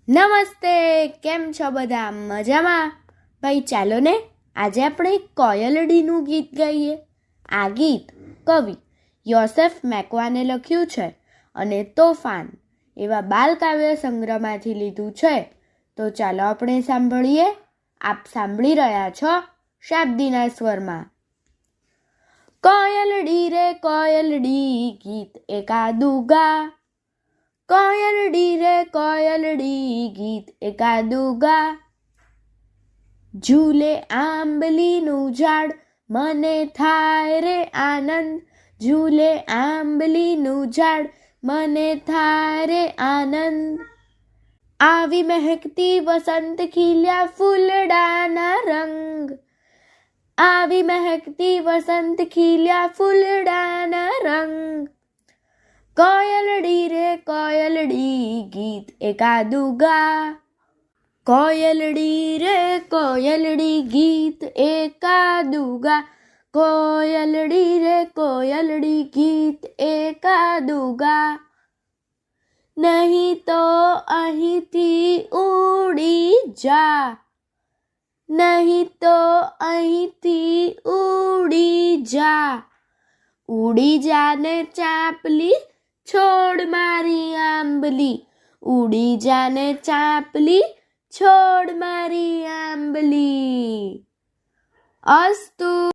નમસ્તે, કેમ છો બધા? મજામાં? ભાઈ ચાલો ને આજે આપણે કોયલડીનું ગીત ગાઈએ. આ ગીત કવિ યોસેફ મેકવાને લખ્યું છે અને તોફાન એવા બાલકાવ્ય સંગ્રહમાંથી લીધું છે. તો ચાલો આપણે સાંભળીએ. આપ સાંભળી રહ્યા છો શાબ્દીના સ્વરમાં. કોયલડી રે કોયલડી ગીત એકાદું ગા, કોયલડી રે કોયલડી ગીત એકાદું ગા. ઝૂલે આંબલીનું ઝાડ મને થાય રે આનંદ, ઝૂલે આંબલીનું ઝાડ મને થાય રે આનંદ. આવી મહેકતી વસંત ખીલ્યા ફૂલડાના રંગ, આવી મહેકતી વસંત ખીલ્યા ફૂલડાના રંગ. કોયલડી રે કોયલડી ગીત એકાદું ગા, કોયલડી રે કોયલડી ગીત એકાદું ગા, કોયલડી રે કોયલડી ગીત એકાદું ગા. નહીં તો અહીંથી ઉડી જા, નહીં તો અહીંથી ઉડી જા. ઉડી જાને ચાંપલી છોડ મારી આંબલી, ઉડી જાને ચાંપલી છોડ મારી આંબલી. અસ્તુ.